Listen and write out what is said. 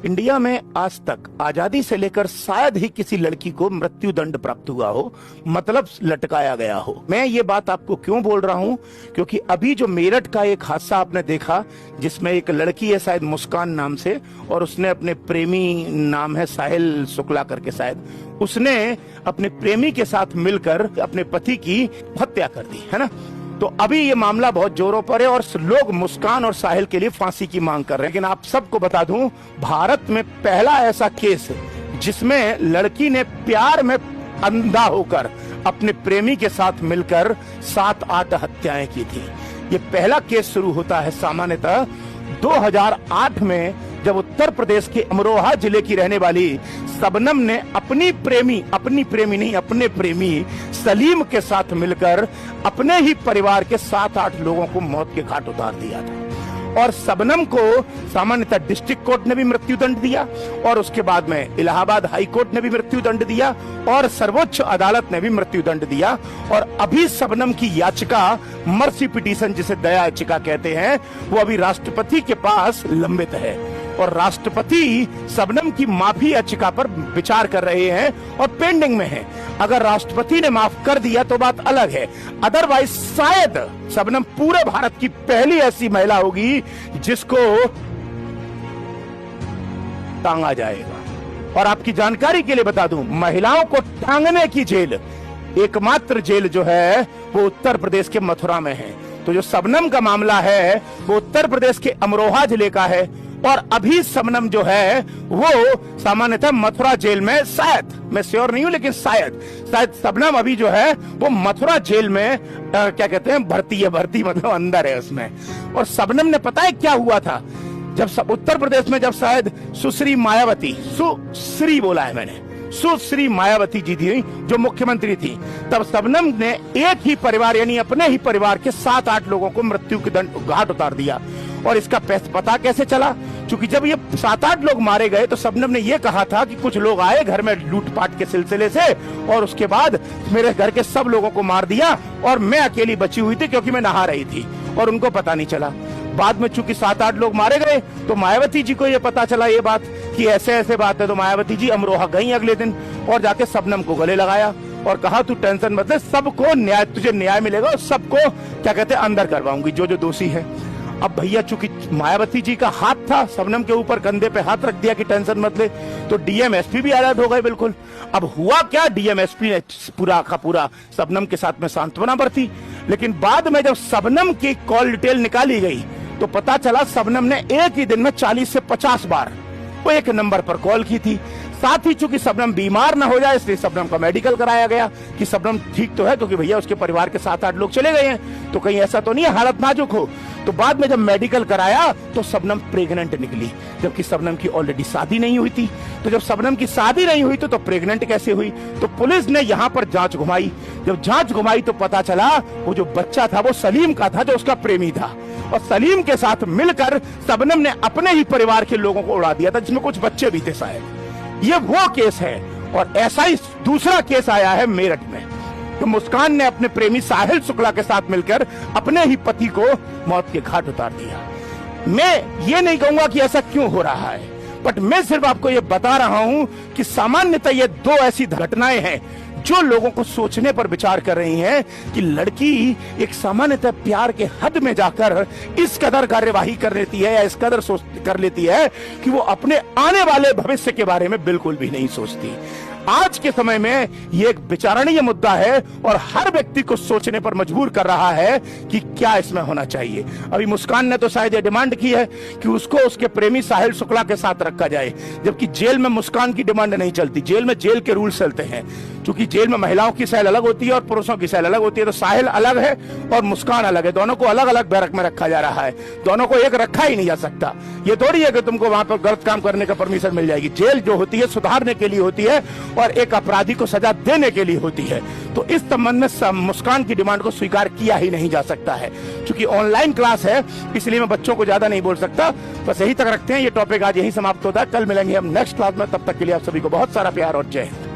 India में आज तक आजादी से लेकर शायद ही किसी लड़की को मृत्यु दंड प्राप्त हुआ हो, मतलब लटकाया गया हो। मैं ये बात आपको क्यों बोल रहा हूं, क्योंकि अभी जो मेरठ का एक हादसा आपने देखा जिसमें एक लड़की है शायद मुस्कान नाम से, और उसने अपने प्रेमी, नाम है साहिल शुक्ला करके शायद, उसने अपने प्रेमी के साथ मिलकर अपने पति की हत्या कर दी है ना। तो अभी ये मामला बहुत जोरों पर है और लोग मुस्कान और साहिल के लिए फांसी की मांग कर रहे हैं। लेकिन आप सबको बता दूं, भारत में पहला ऐसा केस है जिसमें लड़की ने प्यार में अंधा होकर अपने प्रेमी के साथ मिलकर 7-8 हत्याएं की थी। ये पहला केस शुरू होता है सामान्यतः 2008 में, जब उत्तर प्रदेश के अमरोहा जिले की रहने वाली शबनम ने अपने प्रेमी सलीम के साथ मिलकर अपने ही परिवार के 7-8 लोगों को मौत के घाट उतार दिया था। और शबनम को सामान्यतः डिस्ट्रिक्ट कोर्ट ने भी मृत्यु दंड दिया, और उसके बाद में इलाहाबाद हाई कोर्ट ने भी मृत्यु दंड दिया, और सर्वोच्च अदालत ने भी मृत्यु दंड दिया। और अभी शबनम की याचिका, मर्सी पिटीशन जिसे दया याचिका कहते हैं, वो अभी राष्ट्रपति के पास लंबित है और राष्ट्रपति शबनम की माफी याचिका पर विचार कर रहे हैं और पेंडिंग में है। अगर राष्ट्रपति ने माफ कर दिया तो बात अलग है, अदरवाइज शायद शबनम पूरे भारत की पहली ऐसी महिला होगी जिसको टांगा जाएगा। और आपकी जानकारी के लिए बता दूं, महिलाओं को टांगने की जेल, एकमात्र जेल जो है वो उत्तर प्रदेश के मथुरा में है। तो जो शबनम का मामला है वो उत्तर प्रदेश के अमरोहा जिले का है, और अभी शबनम जो है वो सामान्यतः मथुरा जेल में, शायद, मैं श्योर नहीं हूं लेकिन शायद शबनम अभी जो है वो मथुरा जेल में क्या कहते हैं, भर्ती मतलब अंदर है उसमें। और शबनम ने पता है क्या हुआ था, जब उत्तर प्रदेश में जब शायद सुश्री मायावती जी थी जो मुख्यमंत्री थी, तब शबनम ने एक ही परिवार यानी अपने ही परिवार के 7-8 लोगों को मृत्यु के दंड घाट उतार दिया। और इसका पता कैसे चला, क्योंकि जब ये 7-8 लोग मारे गए तो शबनम ने ये कहा था कि कुछ लोग आए घर में लूटपाट के सिलसिले से, और उसके बाद मेरे घर के सब लोगों को मार दिया और मैं अकेली बची हुई थी क्योंकि मैं नहा रही थी और उनको पता नहीं चला। बाद में चूंकि 7-8 लोग मारे गए तो मायावती जी को ये पता चला ये बात कि ऐसे ऐसे बात है, तो मायावती जी अमरोहा गई अगले दिन और जाके शबनम को गले लगाया और कहा तू टेंशन मत ले, सबको न्याय, तुझे न्याय मिलेगा और सबको क्या कहते हैं अंदर करवाऊंगी जो दोषी है। अब भैया चूंकि मायावती जी का हाथ था शबनम के ऊपर, कंधे पे हाथ रख दिया कि टेंशन मत ले, तो डीएम-एसपी भी अलर्ट हो गए बिल्कुल। अब हुआ क्या, डीएम-एसपी ने पूरा का पूरा शबनम के साथ में सांत्वना बरती, लेकिन बाद में जब शबनम की कॉल डिटेल निकाली गई तो पता चला शबनम ने एक ही दिन में 40 से 50 बार वो एक नंबर पर कॉल की थी। साथ ही चूंकि शबनम बीमार ना हो जाए इसलिए शबनम का मेडिकल कराया गया कि शबनम ठीक तो है, क्योंकि भैया उसके परिवार के 7-8 लोग चले गए हैं तो कहीं ऐसा तो नहीं है हालत नाजुक हो। तो बाद में जब मेडिकल कराया तो शबनम प्रेग्नेंट निकली, जबकि शबनम की ऑलरेडी शादी नहीं हुई थी। तो जब शबनम की शादी नहीं हुई तो प्रेग्नेंट कैसे हुई? तो पुलिस ने यहाँ पर जांच घुमाई। जब जांच घुमाई तो पता चला वो जो बच्चा था वो सलीम का था, जो उसका प्रेमी था, और सलीम के साथ मिलकर शबनम ने अपने ही परिवार के लोगों को उड़ा दिया था, जिसमें कुछ बच्चे भी थे शायद। ये वो केस है। और ऐसा ही दूसरा केस आया है मेरठ में, तो मुस्कान ने अपने प्रेमी साहिल शुक्ला के साथ मिलकर अपने ही पति को मौत के घाट उतार दिया। मैं ये नहीं कहूंगा कि ऐसा क्यों हो रहा है, बट मैं सिर्फ आपको ये बता रहा हूं कि सामान्यतः ये 2 ऐसी घटनाएं हैं जो लोगों को सोचने पर विचार कर रही हैं कि लड़की एक सामान्यतः प्यार के हद में जाकर इस कदर कार्यवाही कर लेती है या इस कदर सोच कर लेती है कि वो अपने आने वाले भविष्य के बारे में बिल्कुल भी नहीं सोचती। आज के समय में ये एक विचारणीय मुद्दा है और हर व्यक्ति को सोचने पर मजबूर कर रहा है कि क्या इसमें होना चाहिए। अभी मुस्कान ने तो शायद ये डिमांड की है कि उसको उसके प्रेमी साहिल शुक्ला के साथ रखा जाए, जबकि जेल में मुस्कान की डिमांड नहीं चलती। जेल में जेल के रूल चलते हैं, क्योंकि जेल में महिलाओं की सेल अलग होती है और पुरुषों की सेल अलग होती है। तो साहिल अलग है और मुस्कान अलग है, दोनों को अलग अलग बैरक में रखा जा रहा है, दोनों को एक रखा ही नहीं जा सकता। ये थोड़ी है कि तुमको वहां पर गलत काम करने का परमिशन मिल जाएगी। जेल जो होती है सुधारने के लिए होती है और एक अपराधी को सजा देने के लिए होती है। तो इस संबंध में मुस्कान की डिमांड को स्वीकार किया ही नहीं जा सकता है। क्योंकि ऑनलाइन क्लास है इसलिए मैं बच्चों को ज्यादा नहीं बोल सकता, बस यही तक रखते हैं। ये टॉपिक आज यही समाप्त होता है, कल मिलेंगे हम नेक्स्ट क्लास में। तब तक के लिए आप सभी को बहुत सारा प्यार और जय हिंद।